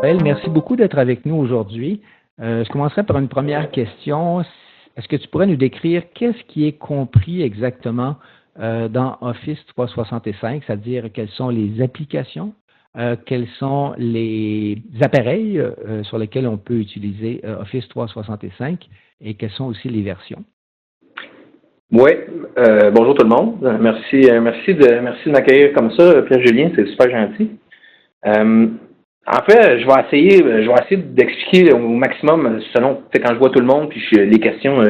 Raphaël, merci beaucoup d'être avec nous aujourd'hui. Je commencerai par une première question. Est-ce que tu pourrais nous décrire qu'est-ce qui est compris exactement dans Office 365, c'est-à-dire quelles sont les applications, quels sont les appareils sur lesquels on peut utiliser Office 365 et quelles sont aussi les versions? Oui, bonjour tout le monde. Merci de m'accueillir comme ça, Pierre-Julien, c'est super gentil. En fait, je vais essayer d'expliquer au maximum selon quand je vois tout le monde, puis les questions,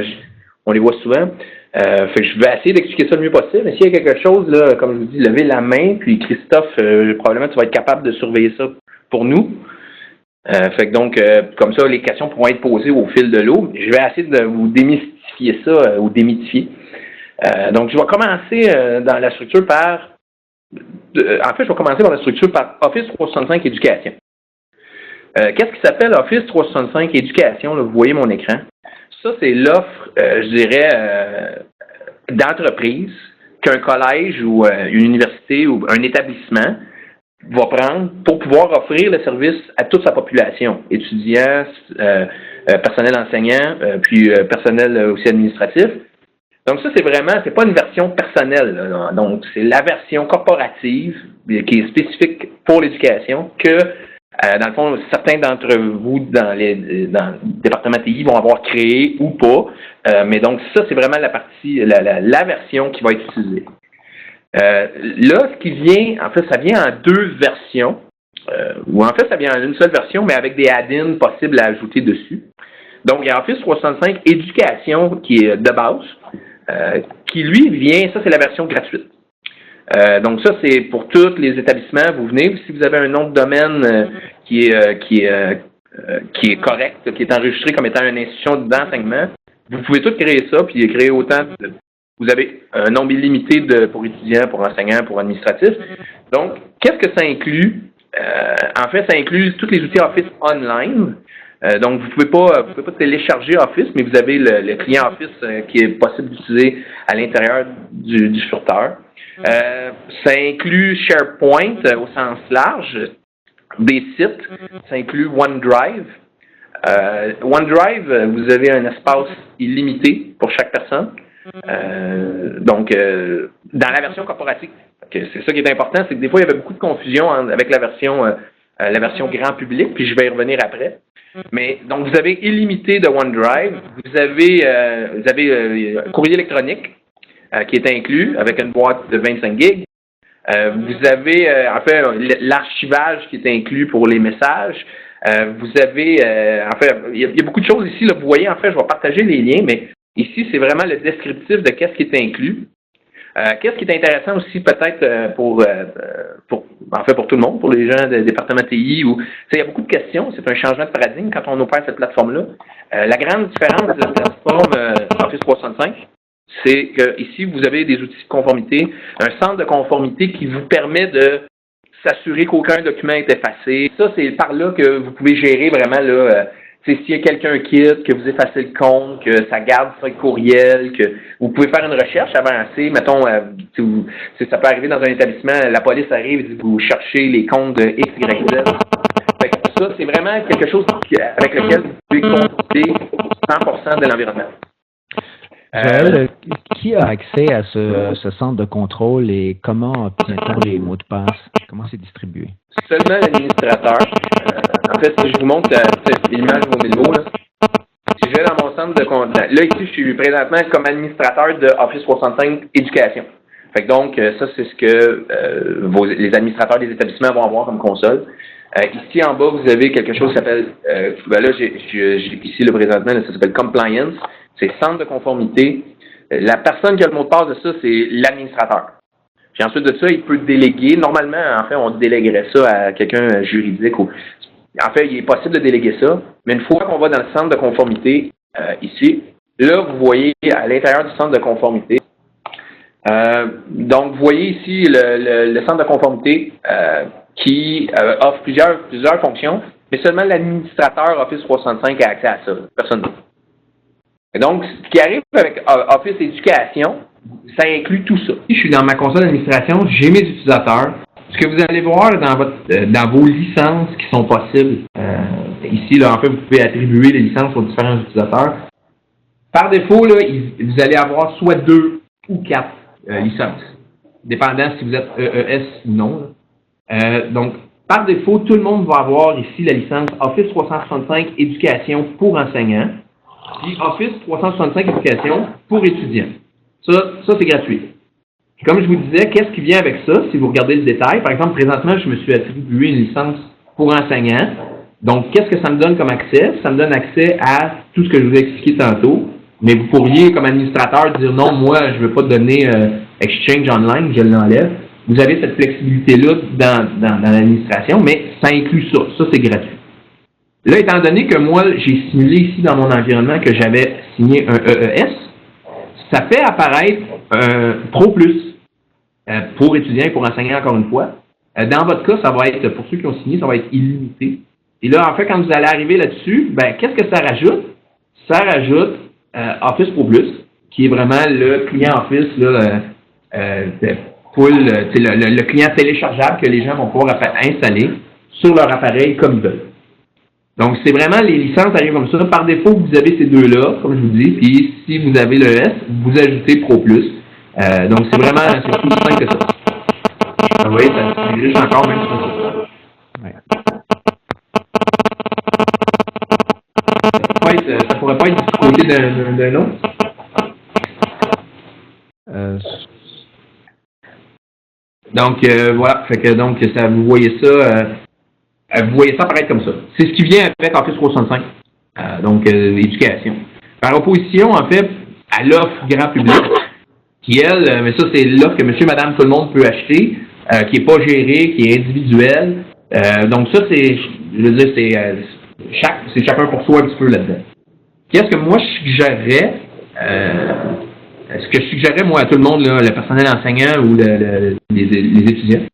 on les voit souvent. Fait que je vais essayer d'expliquer ça le mieux possible. Mais s'il y a quelque chose, là, comme je vous dis, levez la main, puis Christophe, probablement tu vas être capable de surveiller ça pour nous. Fait que donc, comme ça, les questions pourront être posées au fil de l'eau. Je vais essayer de vous démystifier ça ou démythifier. Donc, je vais commencer dans la structure par... En fait, je vais commencer dans la structure par Office 365 Éducation. Qu'est-ce qui s'appelle Office 365 Éducation? Là, vous voyez mon écran. Ça, c'est l'offre, je dirais, d'entreprise qu'un collège ou une université ou un établissement va prendre pour pouvoir offrir le service à toute sa population, étudiants, personnel enseignant, puis personnel aussi administratif. Donc ça, c'est pas une version personnelle, là. Donc c'est la version corporative qui est spécifique pour l'éducation que, dans le fond, certains d'entre vous dans le département TI vont avoir créé ou pas. Mais donc ça, c'est vraiment la partie, la version qui va être utilisée. Là, ce qui vient, en fait, ça vient en deux versions, ou en fait, ça vient en une seule version, mais avec des add-ins possibles à ajouter dessus. Donc, il y a Office 365 Éducation qui est de base, qui lui vient, ça c'est la version gratuite. Donc ça, c'est pour tous les établissements, vous venez, si vous avez un nom de domaine qui est correct, qui est enregistré comme étant une institution d'enseignement, vous pouvez tout créer ça, puis créer autant de... Vous avez un nombre illimité pour étudiants, pour enseignants, pour administratifs. Donc, qu'est-ce que ça inclut? En fait, ça inclut tous les outils Office online. Donc, vous pouvez pas télécharger Office, mais vous avez le client Office qui est possible d'utiliser à l'intérieur du furteur. Ça inclut SharePoint au sens large, des sites. Ça inclut OneDrive. OneDrive, vous avez un espace illimité pour chaque personne. Donc, dans la version corporative, c'est ça qui est important, c'est que des fois, il y avait beaucoup de confusion avec la version grand public, puis je vais y revenir après. Mais donc, vous avez illimité de OneDrive, vous avez courrier électronique qui est inclus avec une boîte de 25 gigs. Vous avez, en fait, l'archivage qui est inclus pour les messages. Vous avez, en fait, il y a beaucoup de choses ici. Là, vous voyez, en fait, je vais partager les liens, mais ici, c'est vraiment le descriptif de qu'est-ce qui est inclus. Qu'est-ce qui est intéressant aussi peut-être pour tout le monde, pour les gens des départements TI, il y a beaucoup de questions, c'est un changement de paradigme quand on opère cette plateforme-là. La grande différence de la plateforme Office 365, c'est que ici, vous avez des outils de conformité, un centre de conformité qui vous permet de s'assurer qu'aucun document est effacé. Ça, c'est par là que vous pouvez gérer vraiment là. S'il y a quelqu'un qui quitte, que vous effacez le compte, que ça garde son courriel, que vous pouvez faire une recherche avancée. Mettons, ça peut arriver dans un établissement, la police arrive et vous cherchez les comptes de X, Y, Z. Fait que ça, c'est vraiment quelque chose avec lequel vous pouvez consulter 100% de l'environnement. Joël, qui a accès à ce centre de contrôle et comment obtient-on les mots de passe? Comment c'est distribué? Seulement l'administrateur. En fait, si je vous montre l'image de vos mémos, si je vais dans mon centre de contrôle, là ici, je suis présentement comme administrateur de Office 365 Éducation. Fait que donc, ça, c'est ce que les administrateurs des établissements vont avoir comme console. Ici, en bas, vous avez quelque chose qui s'appelle, là, j'ai ici, le présentement, là, ça s'appelle Compliance. C'est centre de conformité. La personne qui a le mot de passe de ça, c'est l'administrateur. Puis ensuite de ça, il peut déléguer. Normalement, en fait, on déléguerait ça à quelqu'un juridique. En fait, il est possible de déléguer ça. Mais une fois qu'on va dans le centre de conformité, ici, là, vous voyez à l'intérieur du centre de conformité. Donc, vous voyez ici le centre de conformité qui offre plusieurs fonctions, mais seulement l'administrateur Office 365 a accès à ça. Personne d'autre. Et donc, ce qui arrive avec Office Éducation, ça inclut tout ça. Je suis dans ma console d'administration, j'ai mes utilisateurs, ce que vous allez voir dans vos licences qui sont possibles, ici, là, en fait, vous pouvez attribuer les licences aux différents utilisateurs. Par défaut, là, vous allez avoir soit 2 ou 4 licences, dépendant si vous êtes EES ou non. Donc, par défaut, tout le monde va avoir ici la licence Office 365 Éducation pour enseignants, puis Office 365 Éducation pour étudiants. Ça c'est gratuit. Comme je vous disais, qu'est-ce qui vient avec ça, si vous regardez le détail? Par exemple, présentement, je me suis attribué une licence pour enseignants. Donc, qu'est-ce que ça me donne comme accès? Ça me donne accès à tout ce que je vous ai expliqué tantôt. Mais vous pourriez, comme administrateur, dire non, moi, je ne veux pas donner Exchange Online, je l'enlève. Vous avez cette flexibilité-là dans l'administration, mais ça inclut ça. Ça, c'est gratuit. Là, étant donné que moi, j'ai simulé ici dans mon environnement que j'avais signé un EES, ça fait apparaître Pro Plus pour étudiants et pour enseignants, encore une fois. Dans votre cas, ça va être, pour ceux qui ont signé, ça va être illimité. Et là, en fait, quand vous allez arriver là-dessus, qu'est-ce que ça rajoute? Ça rajoute Office Pro Plus, qui est vraiment le client Office là, le client téléchargeable que les gens vont pouvoir installer sur leur appareil comme ils veulent. Donc, c'est vraiment, les licences arrivent comme ça. Par défaut, vous avez ces deux-là, comme je vous dis, puis si vous avez le S, vous ajoutez Pro Plus. Donc, c'est vraiment, c'est tout simple que ça. Vous voyez, ça se dirige encore même sur ça. Ouais. Ça pourrait pas être du côté d'un autre? Donc, voilà. Fait que, donc, ça, vous voyez ça apparaître comme ça. C'est ce qui vient avec Office 365. Donc, éducation. Par opposition, en fait, à l'offre grand public, qui, elle, mais ça, c'est l'offre que monsieur, madame, tout le monde peut acheter, qui n'est pas gérée, qui est individuelle. Donc, ça, c'est, je veux dire, c'est chacun pour soi un petit peu là-dedans. Qu'est-ce que moi, je suggérerais, ce que je suggérerais, moi, à tout le monde, là, le personnel enseignant ou les étudiants,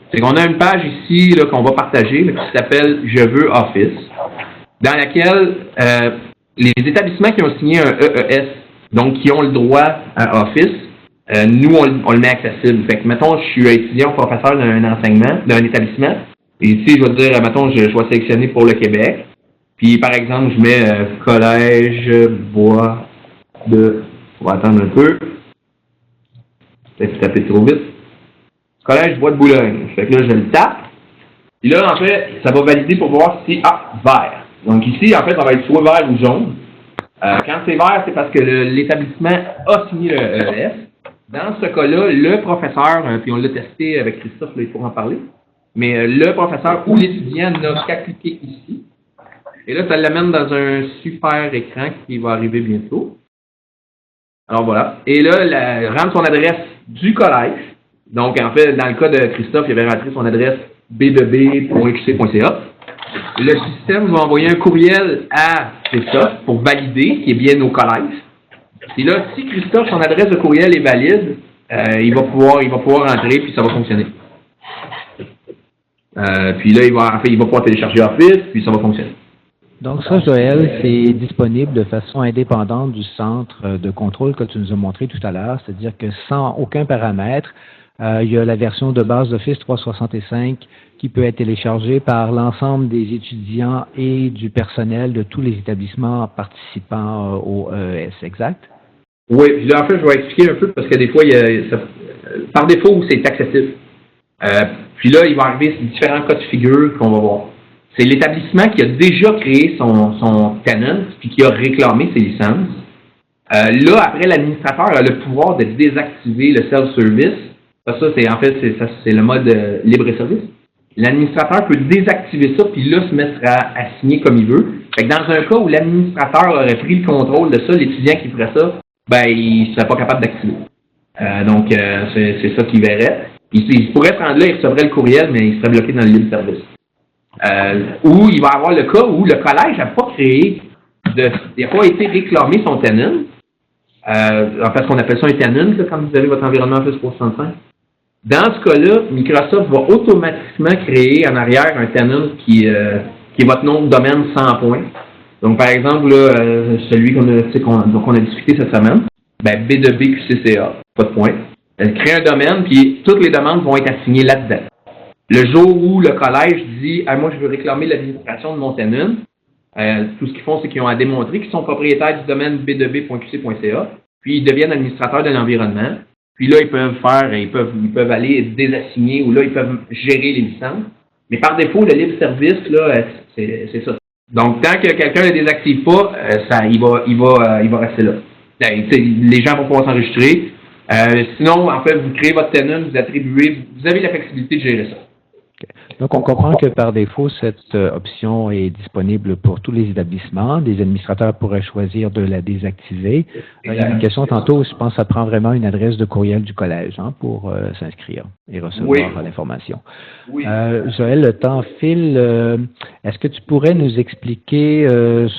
c'est qu'on a une page ici là, qu'on va partager là, qui s'appelle « Je veux Office », dans laquelle les établissements qui ont signé un EES, donc qui ont le droit à Office, nous, on le met accessible. Fait que, mettons, je suis étudiant ou professeur d'un enseignement, d'un établissement, et ici, je vais dire, mettons, je vais sélectionner pour le Québec, puis, par exemple, je mets collège, bois de... On va attendre un peu. Peut-être taper trop vite. Collège Bois de Boulogne. Fait que là, je le tape. Et là, en fait, ça va valider pour voir si, vert. Donc ici, en fait, ça va être soit vert ou jaune. Quand c'est vert, c'est parce que l'établissement a signé le EES. Dans ce cas-là, le professeur, puis on l'a testé avec Christophe, là, il faut en parler, mais le professeur ou l'étudiant n'a qu'à cliquer ici. Et là, ça l'amène dans un super écran qui va arriver bientôt. Alors voilà. Et là, rentre son adresse du collège. Donc, en fait, dans le cas de Christophe, il avait rentré son adresse b2b.xc.ca. Le système va envoyer un courriel à Christophe pour valider qu'il est bien au collège. Et là, si Christophe, son adresse de courriel est valide, il va pouvoir rentrer puis ça va fonctionner. Puis là, il va pouvoir télécharger Office puis ça va fonctionner. Donc ça, Joël, c'est disponible de façon indépendante du centre de contrôle que tu nous as montré tout à l'heure, c'est-à-dire que sans aucun paramètre, il y a la version de base d'Office 365 qui peut être téléchargée par l'ensemble des étudiants et du personnel de tous les établissements participant au EES, exact? Oui, puis là, en fait, je vais expliquer un peu parce que des fois, par défaut, c'est accessible. Puis là, il va arriver différents cas de figure qu'on va voir. C'est l'établissement qui a déjà créé son tenant puis qui a réclamé ses licences. Là, après, l'administrateur a le pouvoir de désactiver le self-service. Ça, c'est le mode libre service. L'administrateur peut désactiver ça puis là, se mettre à signer comme il veut. Fait que dans un cas où l'administrateur aurait pris le contrôle de ça, l'étudiant qui ferait ça, il ne serait pas capable d'activer. Donc, c'est ça qu'il verrait. Il pourrait se rendre là, il recevrait le courriel, mais il serait bloqué dans le libre service. Ou il va y avoir le cas où le collège n'a pas il n'a pas été réclamé son tenant. En fait, ce qu'on appelle ça un tenant, là, quand vous avez votre environnement Office 365. Dans ce cas-là, Microsoft va automatiquement créer en arrière un tenant qui est votre nom de domaine 100 points. Donc, par exemple, là, celui qu'on a discuté cette semaine, B2B QCCA, pas de point. Elle crée un domaine, puis toutes les demandes vont être assignées là-dedans. Le jour où le collège dit moi, je veux réclamer l'administration de mon tenant, tout ce qu'ils font, c'est qu'ils ont à démontrer qu'ils sont propriétaires du domaine b2b.qc.ca, puis ils deviennent administrateurs de l'environnement. Puis là, ils peuvent aller désassigner ou là, ils peuvent gérer les licences. Mais par défaut, le libre service, là, c'est ça. Donc, tant que quelqu'un ne le désactive pas, il va rester là. Les gens vont pouvoir s'enregistrer. Sinon, en fait, vous créez votre tenant, vous avez la flexibilité de gérer ça. Okay. Donc, on comprend que par défaut, cette option est disponible pour tous les établissements. Les administrateurs pourraient choisir de la désactiver. Il y a une question tantôt, je pense que ça prend vraiment une adresse de courriel du collège pour s'inscrire et recevoir l'information. Oui. Joël, le temps file. Est-ce que tu pourrais nous expliquer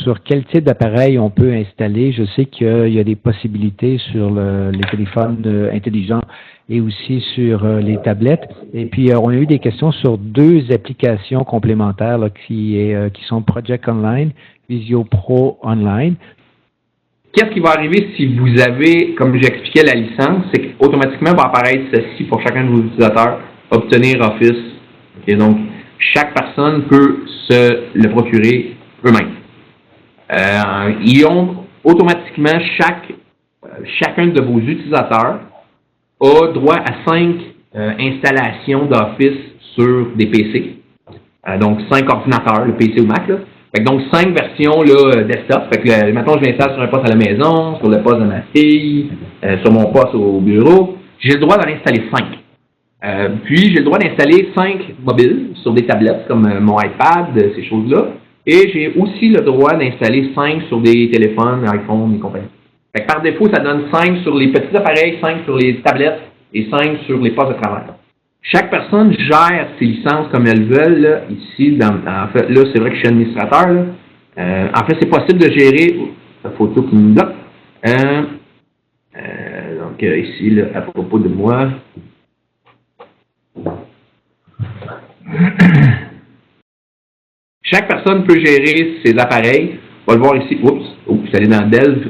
sur quel type d'appareil on peut installer? Je sais qu'il y a des possibilités sur les téléphones intelligents et aussi sur les tablettes. Et puis, on a eu des questions sur deux applications complémentaires là, qui sont Project Online, Visio Pro Online. Qu'est-ce qui va arriver si vous avez, comme j'expliquais, la licence, c'est qu'automatiquement va apparaître ceci pour chacun de vos utilisateurs, obtenir Office. Okay, donc, chaque personne peut se le procurer eux-mêmes. Ils ont automatiquement, chacun de vos utilisateurs a droit à 5 installations d'Office sur des PC. Donc, 5 ordinateurs, le PC ou Mac. Là. Fait que donc, 5 versions là, desktop. Fait que, maintenant, je m'installe sur un poste à la maison, sur le poste de ma fille, sur mon poste au bureau. J'ai le droit d'en installer 5. Puis, j'ai le droit d'installer 5 mobiles sur des tablettes comme mon iPad, ces choses-là. Et j'ai aussi le droit d'installer 5 sur des téléphones, iPhone et compagnie. Fait que par défaut, ça donne 5 sur les petits appareils, 5 sur les tablettes et 5 sur les postes de travail. Chaque personne gère ses licences comme elles veulent. Là, ici, en fait, là, c'est vrai que je suis administrateur. Là. En fait, c'est possible de gérer la photo qui me bloque. Donc, ici, là, à propos de moi. Chaque personne peut gérer ses appareils. On va le voir ici. Oups, je suis allé dans Delve.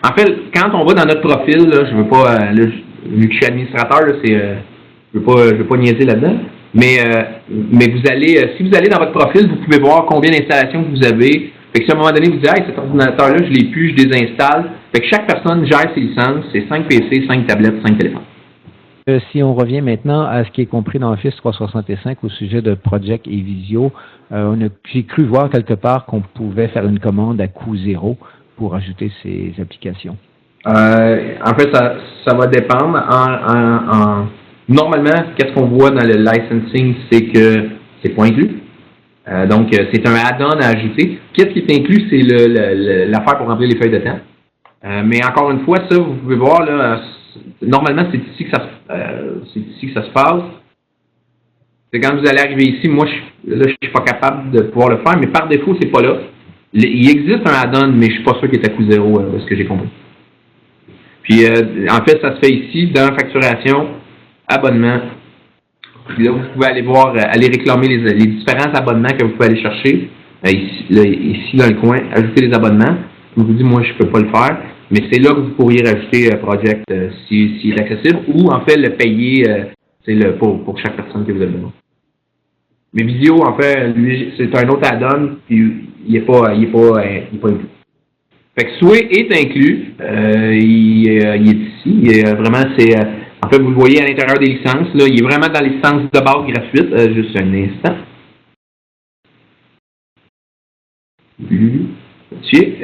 En fait, quand on va dans notre profil, là, je veux pas, vu que je suis administrateur, là, je veux pas niaiser là-dedans. Mais vous allez, si vous allez dans votre profil, vous pouvez voir combien d'installations que vous avez. Fait que si à un moment donné, vous dites, hey, cet ordinateur-là, je l'ai plus, je désinstalle. Fait que chaque personne gère ses licences. C'est 5 PC, 5 tablettes, 5 téléphones. Si on revient maintenant à ce qui est compris dans Office 365 au sujet de Project et Visio, j'ai cru voir quelque part qu'on pouvait faire une commande à coût zéro pour ajouter ces applications. En fait, ça va dépendre. Normalement, qu'est-ce qu'on voit dans le licensing, c'est que c'est pas inclus. Donc, c'est un add-on à ajouter. Qu'est-ce qui est inclus, c'est l'affaire pour remplir les feuilles de temps. Mais encore une fois, ça, vous pouvez voir, là, normalement, c'est ici que ça se passe. C'est quand vous allez arriver ici, moi, je suis pas capable de pouvoir le faire, mais par défaut, c'est pas là. Il existe un add-on, mais je suis pas sûr qu'il est à coût zéro, de ce que j'ai compris. Puis, en fait, ça se fait ici, dans facturation, abonnement. Puis là, vous pouvez aller voir, aller réclamer les différents abonnements que vous pouvez aller chercher. Ici, dans le coin, ajouter les abonnements. Je vous dis, moi, je peux pas le faire. Mais c'est là que vous pourriez rajouter Project s'il est accessible ou en fait le payer pour chaque personne que vous avez besoin. Mais Visio, en fait, lui, c'est un autre add-on, puis il est pas inclus. Fait que Sway est inclus, il est ici. Vraiment, en fait, vous le voyez à l'intérieur des licences, là, il est vraiment dans les licences de base gratuites. Juste un instant.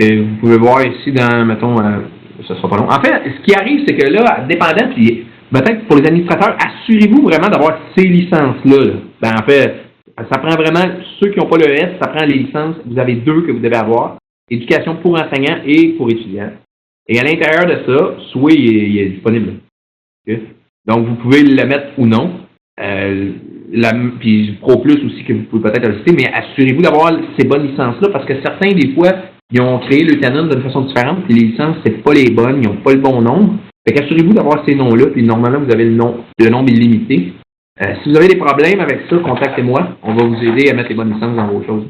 Vous pouvez voir ici dans, mettons, ça sera pas long. En fait, ce qui arrive, c'est que là, dépendant, puis peut-être pour les administrateurs, assurez-vous vraiment d'avoir ces licences-là. Là. Ben, en fait, ça prend vraiment, ceux qui n'ont pas le S, ça prend les licences, vous avez 2 que vous devez avoir, éducation pour enseignants et pour étudiants. Et à l'intérieur de ça, Sway il est disponible. Okay? Donc, vous pouvez le mettre ou non. Puis Pro Plus aussi, que vous pouvez peut-être ajouter, mais assurez-vous d'avoir ces bonnes licences-là, parce que certains, des fois, ils ont créé le tenant d'une façon différente, puis les licences, c'est pas les bonnes, ils n'ont pas le bon nombre. Fait qu'assurez-vous d'avoir ces noms-là, puis normalement, vous avez le nombre illimité. Si vous avez des problèmes avec ça, contactez-moi. On va vous aider à mettre les bonnes licences dans vos choses.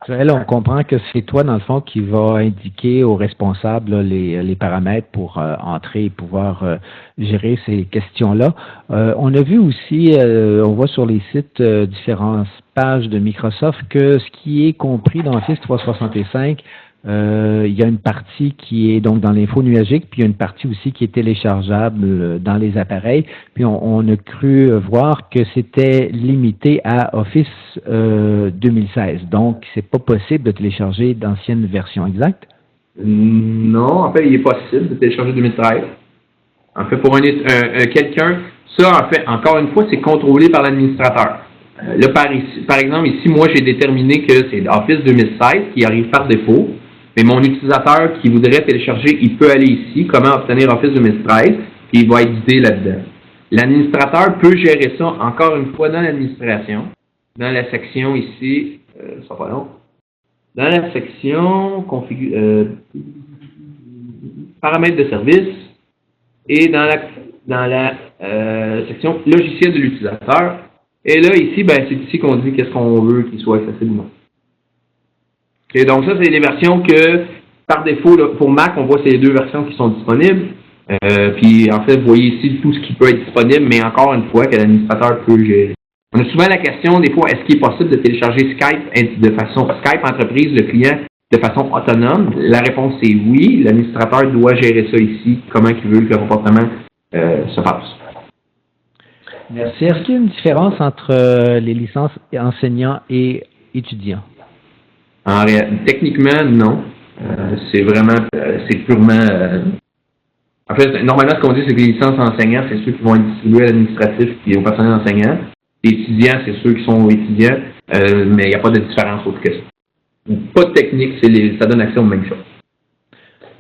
Joël, on comprend que c'est toi, dans le fond, qui va indiquer aux responsables là, les paramètres pour entrer et pouvoir gérer ces questions-là. On a vu aussi, on voit sur les sites différentes pages de Microsoft que ce qui est compris dans Office 365, il y a une partie qui est donc dans l'info nuagique, puis il y a une partie aussi qui est téléchargeable dans les appareils. Puis on a cru voir que c'était limité à Office 2016. Donc, c'est pas possible de télécharger d'anciennes versions, exact? Non, en fait, il est possible de télécharger 2013. En fait, pour quelqu'un, ça, en fait, encore une fois, c'est contrôlé par l'administrateur. Là, par exemple, ici, moi, j'ai déterminé que c'est Office 2016 qui arrive par défaut. Mais mon utilisateur qui voudrait télécharger, il peut aller ici, comment obtenir Office 2013, puis il va être guidé là-dedans. L'administrateur peut gérer ça, encore une fois, dans l'administration, dans la section ici, ça sera pas long, dans la section paramètres de service et dans la section logiciel de l'utilisateur. Et là, ici, ben, c'est ici qu'on dit qu'est-ce qu'on veut qu'il soit accessible ou non. Et donc, ça, c'est les versions que, par défaut, là, pour Mac, on voit ces deux versions qui sont disponibles. Puis, en fait, vous voyez ici tout ce qui peut être disponible, mais encore une fois, que l'administrateur peut gérer. On a souvent la question, des fois, est-ce qu'il est possible de télécharger Skype de façon Skype entreprise, le client, de façon autonome? La réponse est oui. L'administrateur doit gérer ça ici, comment il veut que le comportement se passe. Merci. Est-ce qu'il y a une différence entre les licences enseignants et étudiants? Techniquement, non. C'est vraiment, c'est purement... en fait, normalement, ce qu'on dit, c'est que les licences enseignants, c'est ceux qui vont être distribués à l'administratif et au personnel enseignant. Les étudiants, c'est ceux qui sont étudiants, mais il n'y a pas de différence autre que ça. Pas de technique, ça donne accès aux mêmes choses.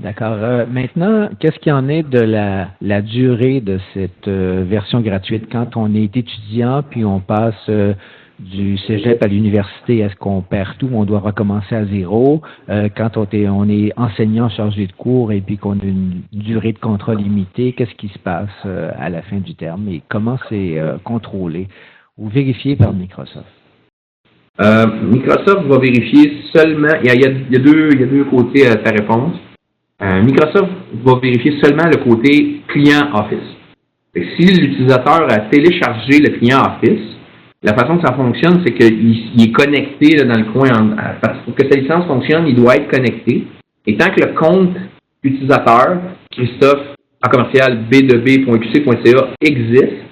D'accord. Maintenant, qu'est-ce qu'il y en est de la durée de cette version gratuite? Quand on est étudiant, puis on passe du cégep à l'université, est-ce qu'on perd tout, on doit recommencer à zéro? Quand on est enseignant chargé de cours et puis qu'on a une durée de contrat limitée, qu'est-ce qui se passe à la fin du terme et comment c'est contrôlé ou vérifié par Microsoft? Microsoft va vérifier seulement, il y a deux côtés à sa réponse. Microsoft va vérifier seulement le côté client Office. Si l'utilisateur a téléchargé le client Office, la façon que ça fonctionne, c'est qu'il est connecté là, dans le coin. Pour que sa licence fonctionne, il doit être connecté. Et tant que le compte utilisateur, Christophe, en commercial b2b.qc.ca existe,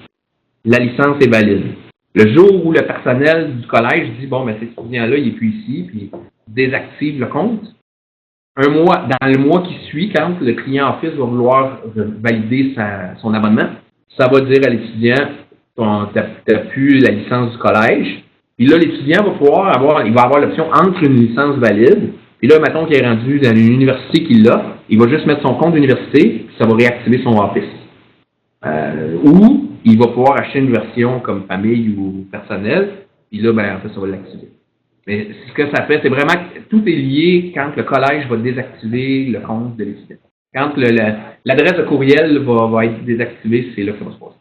la licence est valide. Le jour où le personnel du collège dit, bon, ben, cet étudiant-là, il n'est plus ici, puis il désactive le compte, dans le mois qui suit, quand le client Office va vouloir valider son abonnement, ça va dire à l'étudiant, tu n'as plus la licence du collège. Puis là, l'étudiant va avoir l'option entre une licence valide. Puis là, mettons qu'il est rendu dans une université qui l'a, il va juste mettre son compte d'université, puis ça va réactiver son Office. Ou il va pouvoir acheter une version comme famille ou personnel, puis là, ben, en fait, ça va l'activer. Mais ce que ça fait, c'est vraiment que tout est lié quand le collège va désactiver le compte de l'étudiant. Quand l'adresse de courriel va être désactivée, c'est là que ça va se passer.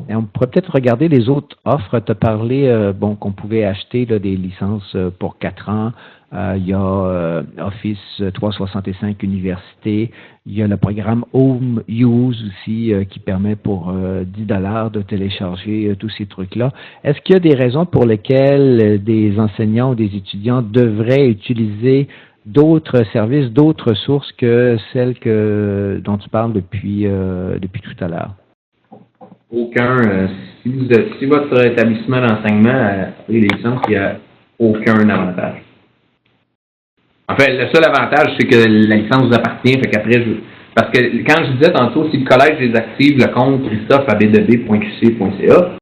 Et on pourrait peut-être regarder les autres offres. Tu as parlé qu'on pouvait acheter là, des licences pour 4 ans. Il y a Office 365 Université. Il y a le programme Home Use aussi qui permet pour 10 $ de télécharger tous ces trucs-là. Est-ce qu'il y a des raisons pour lesquelles des enseignants ou des étudiants devraient utiliser d'autres services, d'autres sources que celles dont tu parles depuis tout à l'heure? Aucun. Si votre établissement d'enseignement a les licences, il n'y a aucun avantage. En fait, le seul avantage, c'est que la licence vous appartient. Fait qu'après, parce que quand je disais tantôt, si le collège désactive le compte Christophe à b2b.qc.ca,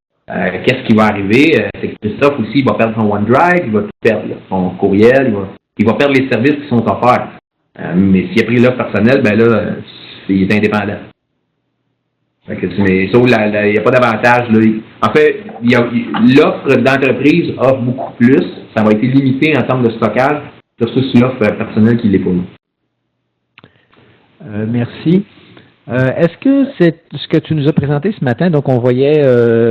qu'est-ce qui va arriver? C'est que Christophe aussi, il va perdre son OneDrive, il va tout perdre, son courriel, il va perdre les services qui sont offerts. Mais s'il a pris l'offre personnelle, ben là, il est indépendant. Mais sauf il n'y a pas d'avantage. Là. En fait, l'offre d'entreprise offre beaucoup plus. Ça va être limité en termes de stockage versus l'offre personnelle qui l'est pas. Merci. Est-ce que c'est ce que tu nous as présenté ce matin? Donc, on voyait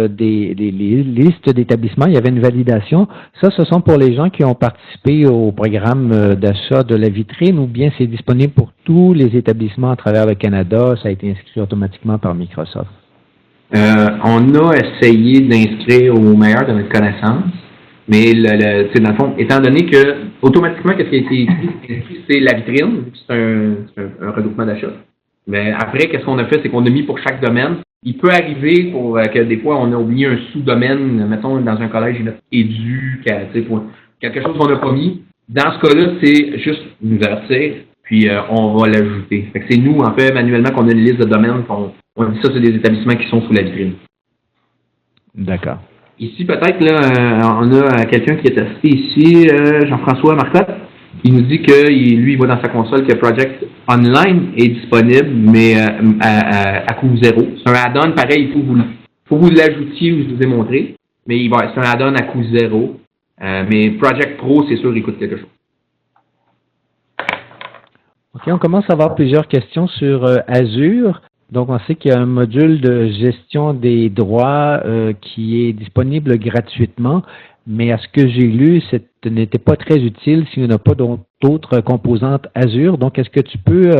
des listes d'établissements, il y avait une validation. Ça, ce sont pour les gens qui ont participé au programme d'achat de la vitrine ou bien c'est disponible pour tous les établissements à travers le Canada? Ça a été inscrit automatiquement par Microsoft. On a essayé d'inscrire au meilleur de notre connaissance, mais dans le fond, étant donné que automatiquement, qu'est-ce qui a été inscrit, c'est la vitrine, vu que c'est un regroupement d'achat. Mais après, qu'est-ce qu'on a fait, c'est qu'on a mis pour chaque domaine. Il peut arriver pour que des fois, on a oublié un sous-domaine, mettons, dans un collège, il y a édu, pour quelque chose qu'on n'a pas mis. Dans ce cas-là, c'est juste nous avertir, puis on va l'ajouter. Fait que c'est nous, en fait, manuellement, qu'on a une liste de domaines, on dit ça, c'est des établissements qui sont sous la vitrine. D'accord. Ici, peut-être, là, on a quelqu'un qui est assisté ici, Jean-François Marcotte. Il nous dit que lui, il voit dans sa console que Project Online est disponible, mais à coût zéro. C'est un add-on, pareil, il faut vous l'ajoutiez ou je vous ai montré, mais c'est un add-on à coût zéro. Mais Project Pro, c'est sûr, il coûte quelque chose. OK, on commence à avoir plusieurs questions sur Azure. Donc, on sait qu'il y a un module de gestion des droits qui est disponible gratuitement, mais à ce que j'ai lu, ce n'était pas très utile s'il n'y a pas d'autres composantes Azure. Donc, est-ce que tu peux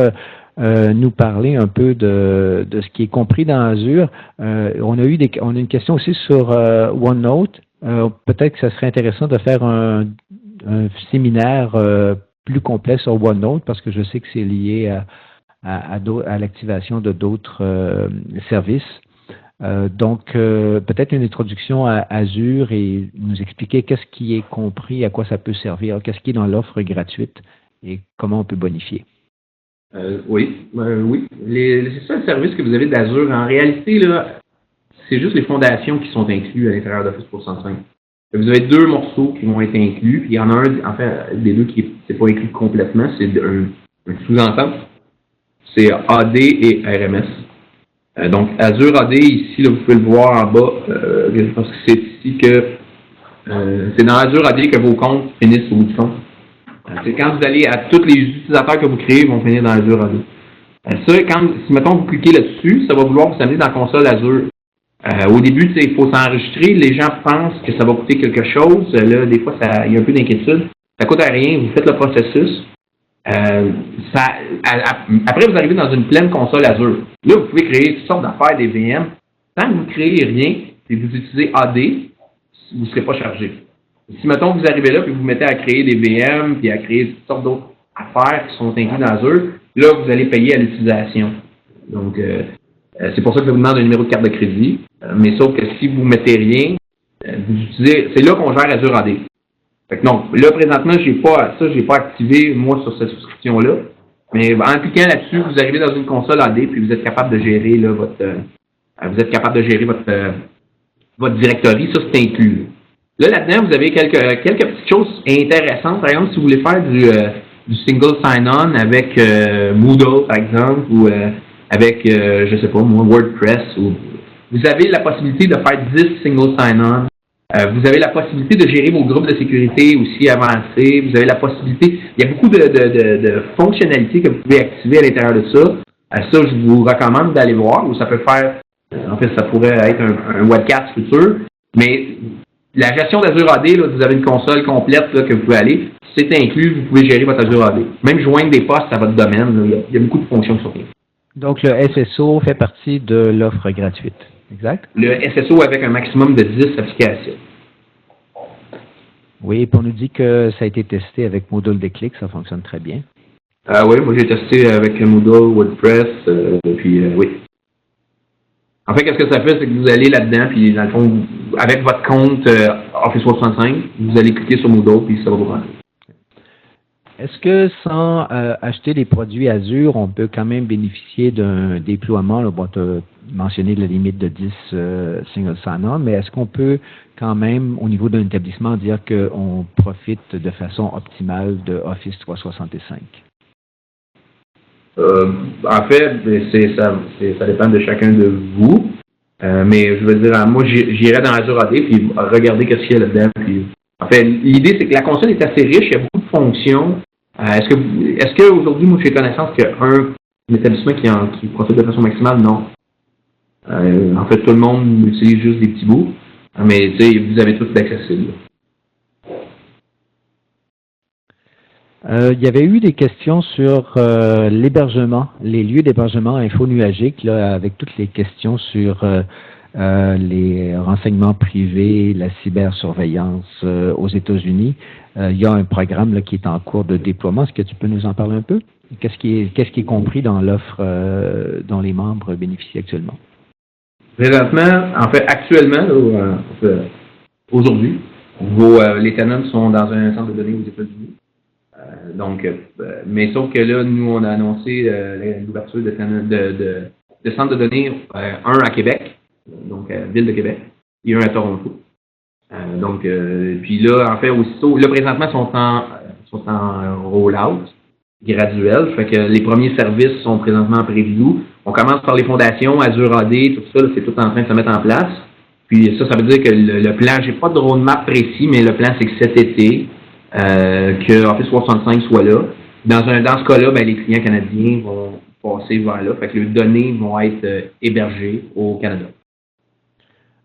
nous parler un peu de ce qui est compris dans Azure? On a une question aussi sur OneNote. Peut-être que ça serait intéressant de faire un séminaire plus complet sur OneNote parce que je sais que c'est lié à l'activation de d'autres services. Donc, peut-être une introduction à Azure et nous expliquer qu'est-ce qui est compris, à quoi ça peut servir, qu'est-ce qui est dans l'offre gratuite et comment on peut bonifier. Oui. Les seuls services que vous avez d'Azure, en réalité, là, c'est juste les fondations qui sont incluses à l'intérieur d'Office 365. Vous avez deux morceaux qui vont être inclus, puis il y en a un, en fait, des deux qui n'est pas inclus complètement, c'est un sous-ensemble. C'est AD et RMS. Donc, Azure AD, ici, là, vous pouvez le voir en bas. Je pense que c'est ici que c'est dans Azure AD que vos comptes finissent au bout du compte. C'est quand vous allez à tous les utilisateurs que vous créez, ils vont finir dans Azure AD. Ça, si mettons vous cliquez là-dessus, ça va vouloir vous amener dans la console Azure. Au début, il faut s'enregistrer. Les gens pensent que ça va coûter quelque chose. Là, des fois, il y a un peu d'inquiétude. Ça ne coûte à rien. Vous faites le processus. Après, vous arrivez dans une pleine console Azure. Là, vous pouvez créer toutes sortes d'affaires, des VM. Tant que vous ne créez rien et que vous utilisez AD, vous ne serez pas chargé. Si, mettons, vous arrivez là et vous mettez à créer des VM puis à créer toutes sortes d'autres affaires qui sont incluses dans Azure, là, vous allez payer à l'utilisation. Donc, c'est pour ça que ça vous demande un numéro de carte de crédit. Mais sauf que si vous ne mettez rien, vous utilisez, c'est là qu'on gère Azure AD. Fait que non, là, présentement, j'ai pas activé, moi, sur cette souscription-là. Mais en cliquant là-dessus, vous arrivez dans une console AD, puis vous êtes capable de gérer là, votre directory. Ça, c'est inclus. Là, là-dedans, vous avez quelques petites choses intéressantes. Par exemple, si vous voulez faire du single sign-on avec Moodle, par exemple, ou avec, je sais pas, moi, WordPress, vous avez la possibilité de faire 10 single sign-on. Vous avez la possibilité de gérer vos groupes de sécurité aussi avancés. Vous avez la possibilité, il y a beaucoup de fonctionnalités que vous pouvez activer à l'intérieur de ça. Ça, je vous recommande d'aller voir, ou ça peut faire, en fait, ça pourrait être un webcast futur. Mais la gestion d'Azure AD, là, vous avez une console complète là, que vous pouvez aller. C'est inclus, vous pouvez gérer votre Azure AD. Même joindre des postes à votre domaine, là, il y a beaucoup de fonctions sur ça. Donc, le SSO fait partie de l'offre gratuite. Exact. Le SSO avec un maximum de 10 applications. Oui, puis on nous dit que ça a été testé avec Moodle Déclic, ça fonctionne très bien. Oui, moi j'ai testé avec Moodle, WordPress, puis oui. En fait, qu'est-ce que ça fait, c'est que vous allez là-dedans, puis dans le fond, avec votre compte Office 365, vous allez cliquer sur Moodle, puis ça va vous rentrer. Est-ce que sans acheter des produits Azure, on peut quand même bénéficier d'un déploiement? Là, bon, tu as mentionné la limite de 10 single sign-on, mais est-ce qu'on peut quand même, au niveau d'un établissement, dire qu'on profite de façon optimale de Office 365? En fait, ça dépend de chacun de vous. Mais je veux dire, moi, j'irais dans Azure AD puis regarder qu'est-ce qu'il y a là-dedans. Puis, en fait, l'idée, c'est que la console est assez riche, il y a beaucoup de fonctions. Est-ce que aujourd'hui, moi, j'ai connaissance qu'il y a établissement qui profite de façon maximale, non. En fait, tout le monde utilise juste des petits bouts, mais vous avez tout d'accessible. Il y avait eu des questions sur l'hébergement, les lieux d'hébergement infonuagique, là, avec toutes les questions sur les renseignements privés, la cybersurveillance aux États-Unis. Il y a un programme là, qui est en cours de déploiement. Est-ce que tu peux nous en parler un peu? Qu'est-ce qui est compris dans l'offre dont les membres bénéficient actuellement? Présentement, en fait, actuellement, aujourd'hui, les tenants sont dans un centre de données aux États-Unis. Mais sauf que là, nous, on a annoncé l'ouverture de centres de données, un à Québec, donc Ville de Québec, et un à Toronto. Puis là, en fait, aussitôt, là, présentement, sont en roll-out graduel. Fait que les premiers services sont présentement en preview. On commence par les fondations, Azure AD, tout ça, c'est tout en train de se mettre en place. Puis ça veut dire que le plan, j'ai pas de roadmap précis, mais le plan, c'est que cet été, que Office 365 soit là. Dans ce cas-là, ben, les clients canadiens vont passer vers là. Fait que les données vont être hébergées au Canada.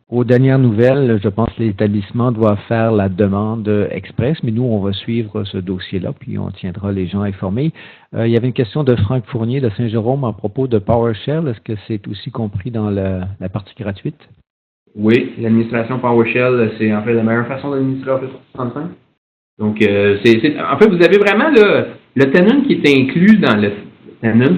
Aux dernières nouvelles, je pense que l'établissement doit faire la demande express, mais nous, on va suivre ce dossier-là, puis on tiendra les gens informés. Il y avait une question de Franck Fournier de Saint-Jérôme à propos de PowerShell. Est-ce que c'est aussi compris dans la partie gratuite? Oui, l'administration PowerShell, c'est en fait la meilleure façon d'administrer Office 365. Donc, en fait, vous avez vraiment le tenant qui est inclus dans le tenant.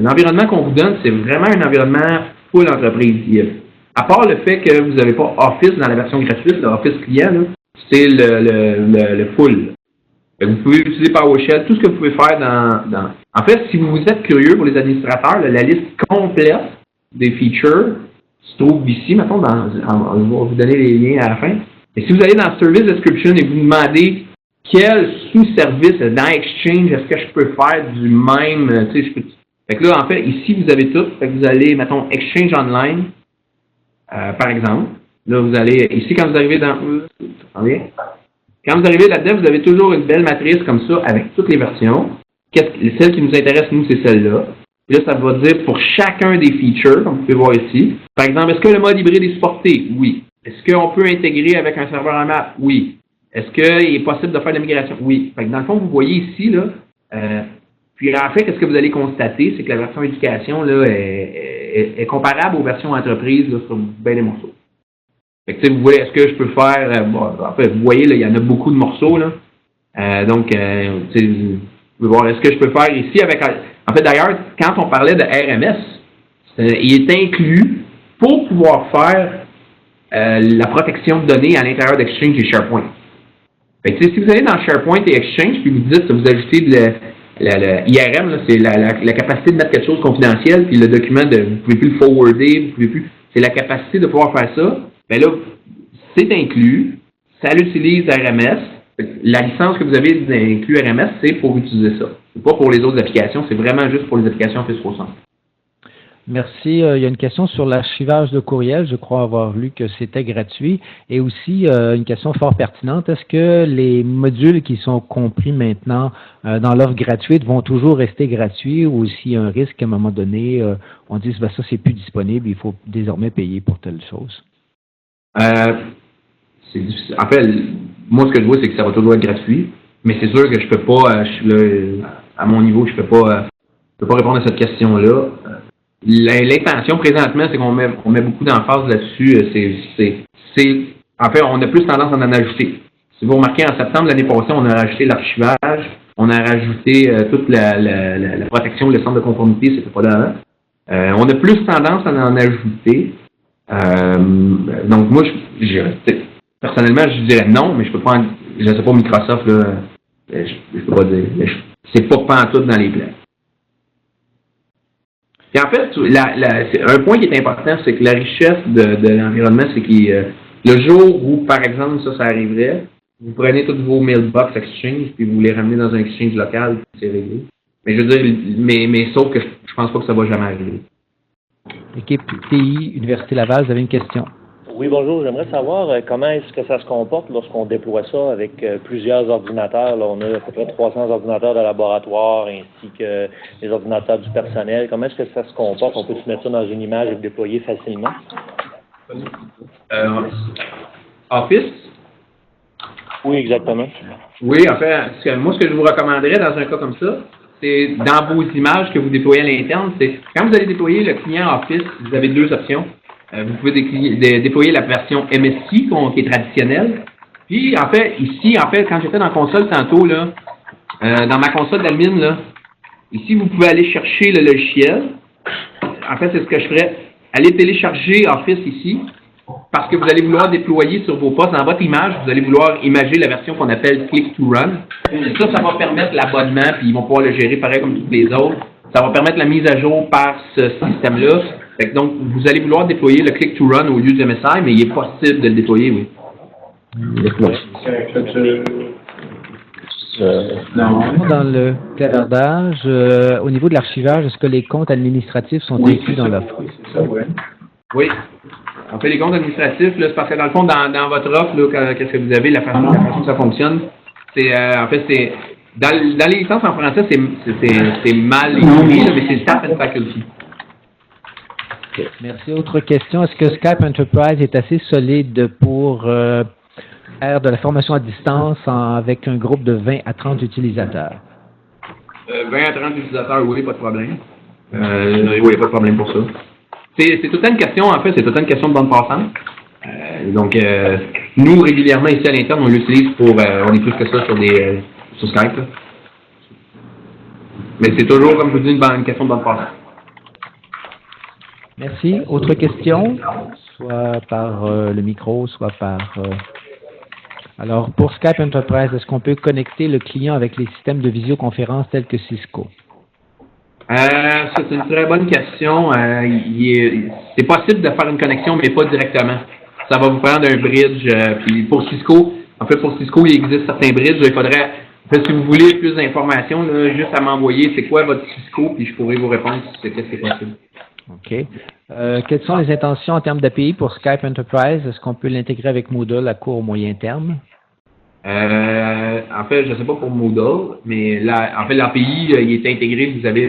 L'environnement qu'on vous donne, c'est vraiment un environnement full entreprise. À part le fait que vous n'avez pas Office dans la version gratuite, le Office client, c'est le full. Vous pouvez utiliser PowerShell, tout ce que vous pouvez faire En fait, si vous êtes curieux pour les administrateurs, la liste complète des features se trouve ici. Mettons, on va vous donner les liens à la fin. Et si vous allez dans Service Description et vous demandez quel sous-service dans Exchange est-ce que je peux faire du même, Fait que là, en fait, ici, vous avez tout. Fait que vous allez, mettons, Exchange Online, par exemple. Là, vous allez, ici, quand vous arrivez quand vous arrivez là-dedans, vous avez toujours une belle matrice comme ça avec toutes les versions. Celle qui nous intéresse, nous, c'est celle-là. Puis là, ça va dire pour chacun des features, comme vous pouvez voir ici. Par exemple, est-ce que le mode hybride est supporté? Oui. Est-ce qu'on peut intégrer avec un serveur en map? Oui. Est-ce qu'il est possible de faire de la migration? Oui. Fait que dans le fond, vous voyez ici, là, puis en fait, qu'est-ce que vous allez constater? C'est que la version éducation là, est comparable aux versions entreprises là, sur bien des morceaux. Fait que, vous voyez, est-ce que je peux faire... en fait, vous voyez, là, il y en a beaucoup de morceaux. Là. Vous pouvez voir, est-ce que je peux faire ici avec... En fait, d'ailleurs, quand on parlait de RMS, il est inclus pour pouvoir faire la protection de données à l'intérieur d'Exchange et SharePoint. Fait que, si vous allez dans SharePoint et Exchange, puis vous dites que vous ajoutez le IRM, c'est la capacité de mettre quelque chose confidentiel, puis le document, vous ne pouvez plus le forwarder, vous pouvez plus... C'est la capacité de pouvoir faire ça. Bien là, c'est inclus, ça l'utilise RMS. La licence que vous avez d'inclus RMS, c'est pour utiliser ça. C'est pas pour les autres applications, c'est vraiment juste pour les applications Office 365. Merci. Il y a une question sur l'archivage de courriel. Je crois avoir lu que c'était gratuit. Et aussi, une question fort pertinente. Est-ce que les modules qui sont compris maintenant dans l'offre gratuite vont toujours rester gratuits ou s'il y a un risque qu'à un moment donné, on dise ça, c'est plus disponible, il faut désormais payer pour telle chose? C'est difficile. En fait, moi, ce que je vois, c'est que ça va toujours être gratuit. Mais c'est sûr que je peux pas, à mon niveau, je peux pas répondre à cette question-là. L'intention présentement, c'est qu'on met beaucoup d'emphase là-dessus. En fait, on a plus tendance à en ajouter. Si vous remarquez, en septembre l'année passée, on a rajouté l'archivage, on a rajouté toute la protection, le centre de conformité, c'était pas là. On a plus tendance à en ajouter. Donc moi, personnellement, je dirais non, mais je peux pas. Je sais pas Microsoft là, je peux pas dire. C'est pas pantoute dans les plans. Et en fait, un point qui est important, c'est que la richesse de l'environnement, c'est que le jour où, par exemple, ça arriverait, vous prenez tous vos mailbox Exchange, puis vous les ramenez dans un Exchange local, puis c'est réglé. Mais je veux dire, mais sauf que je pense pas que ça va jamais arriver. L'équipe TI, Université Laval, vous avez une question? Oui, bonjour. J'aimerais savoir comment est-ce que ça se comporte lorsqu'on déploie ça avec plusieurs ordinateurs. Là, on a à peu près 300 ordinateurs de laboratoire ainsi que les ordinateurs du personnel. Comment est-ce que ça se comporte? On peut se mettre ça dans une image et le déployer facilement? Office? Oui, exactement. Oui, en fait, moi, ce que je vous recommanderais dans un cas comme ça, c'est dans vos images que vous déployez à l'interne, c'est quand vous allez déployer le client Office, vous avez deux options. Vous pouvez déployer la version MSI qui est traditionnelle. Puis, en fait, ici, quand j'étais dans la console tantôt, là, dans ma console d'admin, là, ici, vous pouvez aller chercher le logiciel. En fait, c'est ce que je ferais. Allez télécharger Office ici, parce que vous allez vouloir déployer sur vos postes. Dans votre image, vous allez vouloir imager la version qu'on appelle Click to Run. Ça va permettre l'abonnement, puis ils vont pouvoir le gérer pareil comme tous les autres. Ça va permettre la mise à jour par ce système-là. Donc, vous allez vouloir déployer le Click to Run au lieu du MSI, mais il est possible de le déployer, oui. Dans le clavardage, au niveau de l'archivage, est-ce que les comptes administratifs sont inclus dans l'offre? Oui. En fait, les comptes administratifs, là, c'est parce que dans le fond, dans votre offre, là, qu'est-ce que vous avez, la façon que ça fonctionne, c'est, en fait, c'est, dans les licences en français, c'est mal écrit, là, mais c'est Staff and Faculty. Okay. Merci. Autre question. Est-ce que Skype Enterprise est assez solide pour faire de la formation à distance avec un groupe de 20 à 30 utilisateurs? 20 à 30 utilisateurs, oui, pas de problème. Oui, pas de problème pour ça. C'est tout le temps une question, en fait, c'est tout le temps une question de bande passante. Donc, nous, régulièrement, ici à l'interne, on l'utilise pour, on est plus que ça sur Skype. Là. Mais c'est toujours, comme je vous dis, une question de bande passante. Merci. Autre question, soit par le micro, soit par... Alors, pour Skype Enterprise, est-ce qu'on peut connecter le client avec les systèmes de visioconférence tels que Cisco? C'est une très bonne question. C'est possible de faire une connexion, mais pas directement. Ça va vous prendre un bridge. Puis pour Cisco, pour Cisco, il existe certains bridges. Il faudrait, si vous voulez plus d'informations, juste à m'envoyer c'est quoi votre Cisco, puis je pourrai vous répondre si c'est possible. OK. Quelles sont les intentions en termes d'API pour Skype Enterprise? Est-ce qu'on peut l'intégrer avec Moodle à court ou moyen terme? En fait, je ne sais pas pour Moodle, mais l'API, il est intégré, vous avez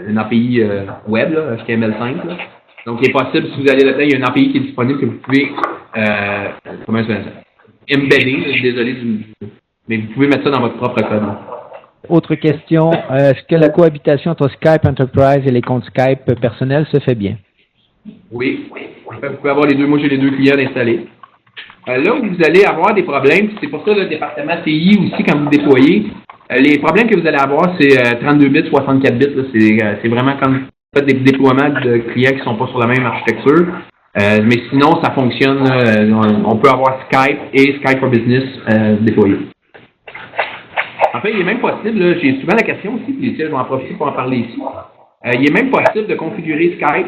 une API web, là, HTML5. Là. Donc, il est possible, si vous allez là-dedans, il y a une API qui est disponible que vous pouvez, comment ça embedder, désolé, mais vous pouvez mettre ça dans votre propre code. Là. Autre question, est-ce que la cohabitation entre Skype Enterprise et les comptes Skype personnels se fait bien? Oui. En fait, vous pouvez avoir les deux. Moi, j'ai les deux clients installés. Là où vous allez avoir des problèmes, c'est pour ça le département TI aussi, quand vous déployez, les problèmes que vous allez avoir, c'est 32 bits, 64 bits. C'est vraiment quand vous faites des déploiements de clients qui ne sont pas sur la même architecture. Mais sinon, ça fonctionne. On peut avoir Skype et Skype for Business déployés. En fait, il est même possible, là, j'ai souvent la question aussi, puis je vais en profiter pour en parler ici. Il est même possible de configurer Skype,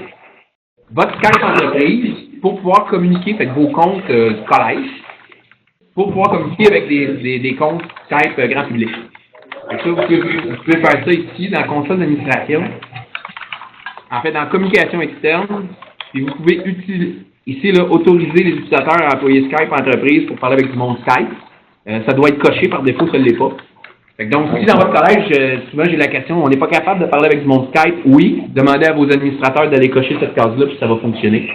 votre Skype entreprise, pour pouvoir communiquer avec vos comptes collège, pour pouvoir communiquer avec des comptes Skype grand public. Donc ça, vous pouvez faire ça ici, dans la console d'administration. En fait, dans communication externe, puis vous pouvez ici là, autoriser les utilisateurs à employer Skype entreprise pour parler avec du monde Skype. Ça doit être coché par défaut, ça ne l'est pas. Donc, si dans votre collège, souvent j'ai la question, on n'est pas capable de parler avec du monde Skype, oui, demandez à vos administrateurs d'aller cocher cette case-là, puis ça va fonctionner.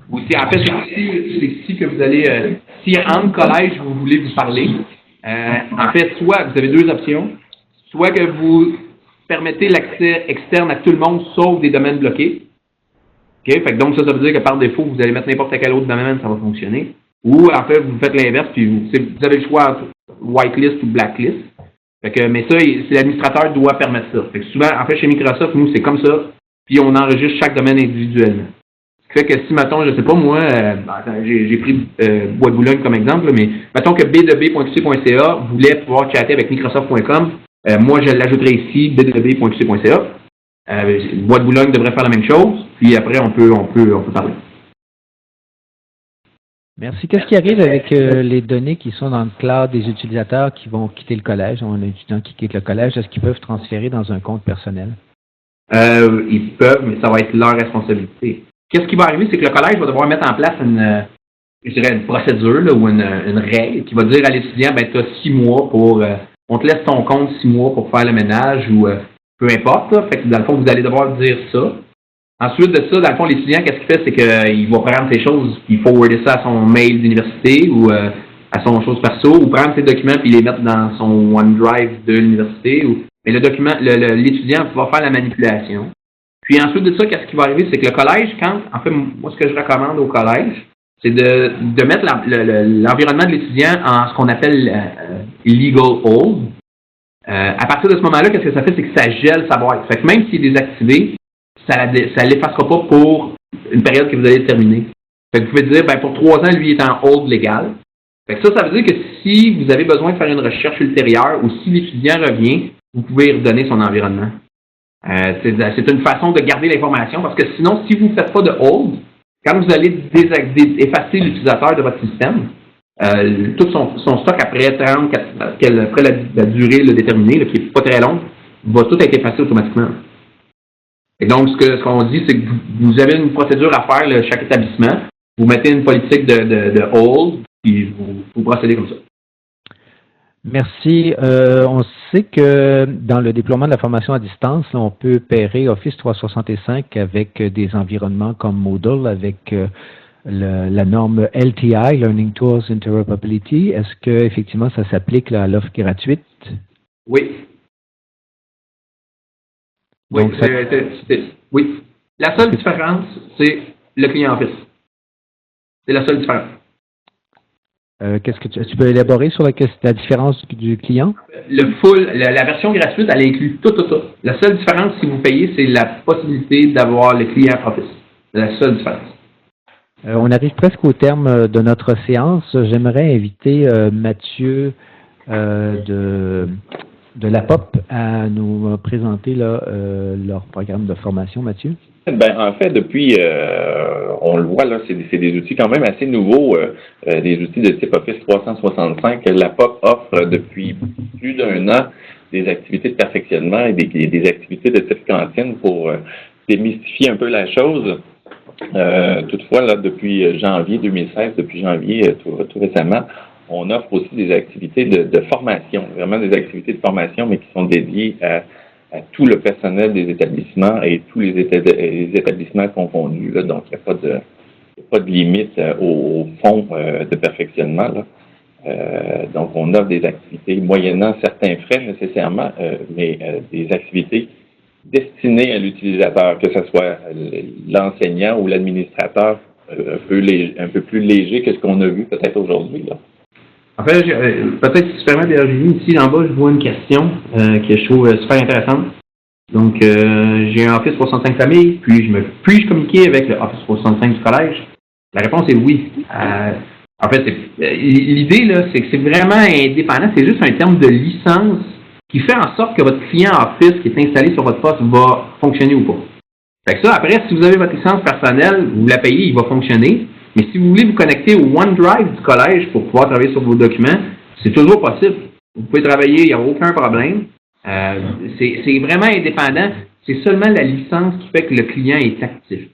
Ou si, en fait, c'est ici que vous allez, si en collège, vous voulez vous parler, en fait, soit vous avez deux options, soit que vous permettez l'accès externe à tout le monde, sauf des domaines bloqués. Okay? Fait que donc, ça veut dire que par défaut, vous allez mettre n'importe quel autre domaine, ça va fonctionner. Ou, en fait, vous faites l'inverse, puis vous avez le choix entre whitelist ou blacklist. Fait que, mais ça, l'administrateur doit permettre ça. Fait que souvent, en fait, chez Microsoft, nous, c'est comme ça, puis on enregistre chaque domaine individuellement. Ce qui fait que si, mettons, je sais pas, moi, j'ai pris Bois de Boulogne comme exemple, là, mais mettons que b2b.qc.ca voulait pouvoir chatter avec Microsoft.com, moi, je l'ajouterai ici, b2b.qc.ca. Bois de Boulogne devrait faire la même chose, puis après, on peut parler. Merci. Qu'est-ce qui arrive avec les données qui sont dans le cloud des utilisateurs qui vont quitter le collège? On a un étudiant qui quitte le collège. Est-ce qu'ils peuvent transférer dans un compte personnel? Ils peuvent, mais ça va être leur responsabilité. qu'est-ce qui va arriver, c'est que le collège va devoir mettre en place une procédure là, ou une règle qui va dire à l'étudiant, ben, tu as 6 mois pour, on te laisse ton compte 6 mois pour faire le ménage ou peu importe. Là. Fait que dans le fond, vous allez devoir dire ça. Ensuite de ça, dans le fond, l'étudiant, qu'est-ce qu'il fait, c'est qu'il va prendre ses choses, il forwarder ça à son mail d'université ou à son chose perso, ou prendre ses documents puis les mettre dans son OneDrive de l'université. Mais le document, l'étudiant va faire la manipulation. Puis ensuite de ça, qu'est-ce qui va arriver, c'est que le collège, en fait, moi, ce que je recommande au collège, c'est de mettre l'environnement de l'étudiant en ce qu'on appelle legal hold. À partir de ce moment-là, qu'est-ce que ça fait, c'est que ça gèle sa boîte. Fait que même s'il est désactivé, ça ne l'effacera pas pour une période que vous allez terminer. Fait que vous pouvez dire, ben, pour 3 ans, lui, il est en hold légal. Fait que ça veut dire que si vous avez besoin de faire une recherche ultérieure ou si l'étudiant revient, vous pouvez redonner son environnement. C'est une façon de garder l'information parce que sinon, si vous ne faites pas de hold, quand vous allez effacer l'utilisateur de votre système, tout son stock après 30, après la durée déterminée, qui n'est pas très longue, va tout être effacé automatiquement. Et donc, ce qu'on dit, c'est que vous avez une procédure à faire, chaque établissement. Vous mettez une politique de hold, puis vous procédez comme ça. Merci. On sait que dans le déploiement de la formation à distance, là, on peut pairer Office 365 avec des environnements comme Moodle, avec la norme LTI, Learning Tools Interoperability. Est-ce que effectivement ça s'applique à l'offre gratuite? Oui. Donc, oui. La seule différence, c'est le client Office. C'est la seule différence. Qu'est-ce que tu peux élaborer sur la différence du client? La version gratuite, elle inclut tout. La seule différence, si vous payez, c'est la possibilité d'avoir le client Office. C'est la seule différence. On arrive presque au terme de notre séance. J'aimerais inviter Mathieu de la POP à nous présenter leur programme de formation. Mathieu? Ben, en fait, depuis, on le voit, là, c'est des outils quand même assez nouveaux, des outils de type Office 365 que la POP offre depuis plus d'1 an, des activités de perfectionnement et des activités de type cantine pour démystifier un peu la chose. Toutefois, là, depuis janvier 2016, depuis janvier tout récemment, on offre aussi des activités de formation, vraiment des activités de formation, mais qui sont dédiées à tout le personnel des établissements et tous les établissements confondus. Là. Donc, il n'y a pas de limite au fond de perfectionnement. Là. Donc, on offre des activités moyennant certains frais nécessairement, mais des activités destinées à l'utilisateur, que ce soit l'enseignant ou l'administrateur, un peu plus léger que ce qu'on a vu peut-être aujourd'hui. Là. En fait, peut-être si tu permets, Virginie, ici en bas, je vois une question que je trouve super intéressante. Donc, j'ai un Office 365 famille, puis-je communiquer avec le Office 365 du collège? La réponse est oui. En fait, l'idée, là, c'est que c'est vraiment indépendant. C'est juste un terme de licence qui fait en sorte que votre client Office qui est installé sur votre poste va fonctionner ou pas. Fait que ça, après, si vous avez votre licence personnelle, vous la payez, il va fonctionner. Mais si vous voulez vous connecter au OneDrive du collège pour pouvoir travailler sur vos documents, c'est toujours possible. Vous pouvez travailler, il n'y a aucun problème. C'est vraiment indépendant. C'est seulement la licence qui fait que le client est actif.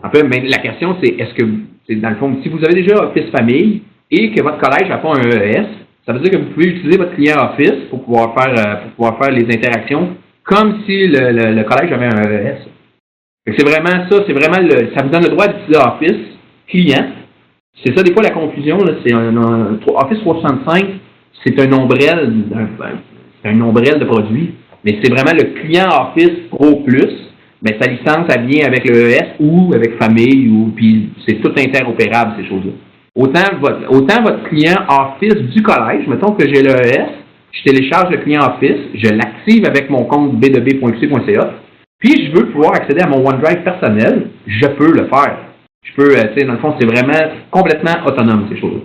En fait, mais la question, c'est est-ce que, dans le fond, si vous avez déjà Office Famille et que votre collège n'a pas un EES, ça veut dire que vous pouvez utiliser votre client Office pour pouvoir faire les interactions comme si le collège avait un EES. C'est vraiment ça, ça vous donne le droit d'utiliser Office client. C'est ça, des fois, la confusion, là, c'est Office 365, c'est un ombrelle de produits, mais c'est vraiment le client Office Pro Plus, mais sa licence, elle vient avec le ES ou avec famille, puis c'est tout interopérable, ces choses-là. Autant votre client Office du collège, mettons que j'ai le ES, je télécharge le client Office, je l'active avec mon compte b2b.qc.ca, puis je veux pouvoir accéder à mon OneDrive personnel, je peux le faire. Je peux, dans le fond, c'est vraiment complètement autonome, ces choses-là.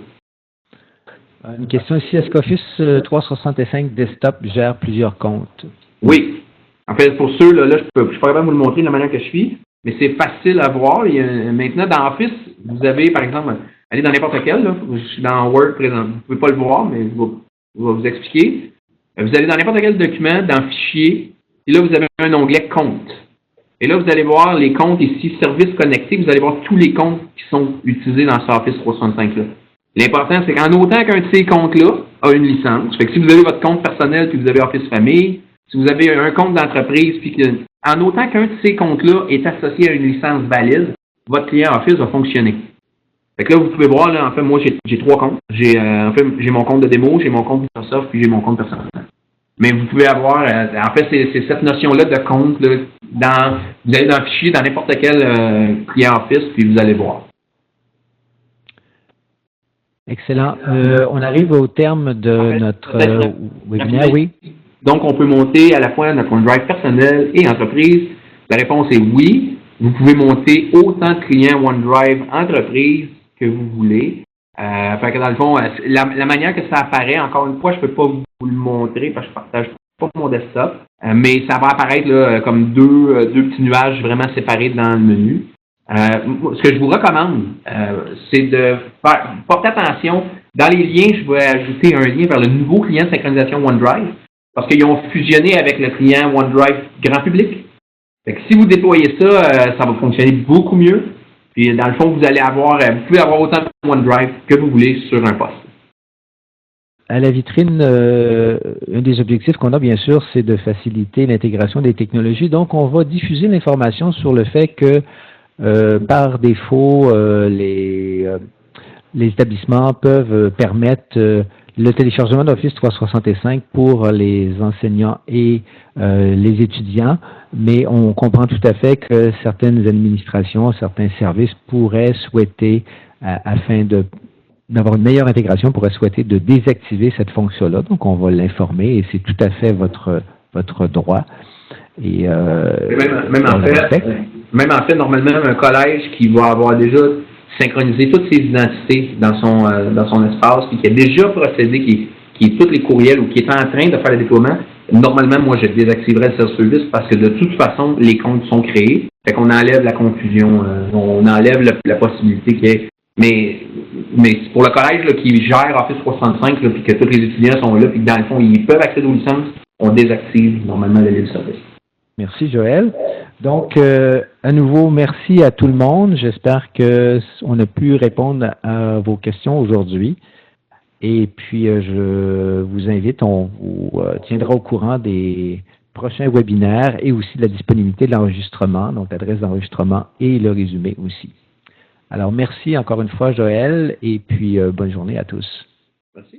Une question ici, est-ce qu'Office 365 Desktop gère plusieurs comptes? Oui. En fait, pour ceux, là je suis pas capable de vous le montrer de la manière que je suis, mais c'est facile à voir. Maintenant, dans Office, vous avez, par exemple, allez dans n'importe quel, là, je suis dans Word présent, vous ne pouvez pas le voir, mais je vais vous expliquer. Vous allez dans n'importe quel document, dans Fichier, et là, vous avez un onglet Compte. Et là, vous allez voir les comptes ici, services connectés, vous allez voir tous les comptes qui sont utilisés dans ce Office 365-là. L'important, c'est qu'en autant qu'un de ces comptes-là a une licence, fait que si vous avez votre compte personnel puis vous avez Office Famille, si vous avez un compte d'entreprise, puis en autant qu'un de ces comptes-là est associé à une licence valide, votre client Office va fonctionner. Fait que là, vous pouvez voir, là, en fait, moi, j'ai 3 comptes. J'ai mon compte de démo, j'ai mon compte Microsoft, puis j'ai mon compte personnel. Mais vous pouvez avoir, en fait, c'est cette notion-là de compte, là, vous allez dans le fichier, dans n'importe quel client Office, puis vous allez voir. Excellent. On arrive au terme de notre webinaire, oui. Donc, on peut monter à la fois notre OneDrive personnel et entreprise. La réponse est oui. Vous pouvez monter autant de clients OneDrive entreprise que vous voulez. Fait que dans le fond, la manière que ça apparaît, encore une fois, je ne peux pas vous le montrer parce que je ne partage pas mon desktop, mais ça va apparaître là, comme deux petits nuages vraiment séparés dans le menu. Ce que je vous recommande, c'est de porter attention. Dans les liens, je vais ajouter un lien vers le nouveau client de synchronisation OneDrive parce qu'ils ont fusionné avec le client OneDrive grand public. Fait que si vous déployez ça, ça va fonctionner beaucoup mieux. Puis dans le fond, vous pouvez avoir autant de OneDrive que vous voulez sur un poste. À la vitrine, un des objectifs qu'on a, bien sûr, c'est de faciliter l'intégration des technologies. Donc, on va diffuser l'information sur le fait que, par défaut, les établissements peuvent permettre le téléchargement d'Office 365 pour les enseignants et les étudiants, mais on comprend tout à fait que certaines administrations, certains services pourraient souhaiter, afin d'avoir une meilleure intégration, pourraient souhaiter de désactiver cette fonction-là. Donc, on va l'informer et c'est tout à fait votre droit. Et, même en fait, normalement, un collège qui va avoir déjà synchroniser toutes ses identités dans son espace, puis qui a déjà procédé, qui est tous les courriels ou qui est en train de faire le déploiement, normalement, moi, je désactiverais le self-service parce que de toute façon, les comptes sont créés. Fait qu'on enlève la confusion, on enlève la possibilité qu'il y ait. Mais pour le collège là, qui gère Office 365, puis que tous les étudiants sont là, puis que dans le fond, ils peuvent accéder aux licences, on désactive normalement le libre service. Merci, Joël. Donc, à nouveau, merci à tout le monde. J'espère qu'on a pu répondre à vos questions aujourd'hui. Et puis, je vous invite, on vous tiendra au courant des prochains webinaires et aussi de la disponibilité de l'enregistrement, donc l'adresse d'enregistrement et le résumé aussi. Alors, merci encore une fois, Joël, et puis bonne journée à tous. Merci.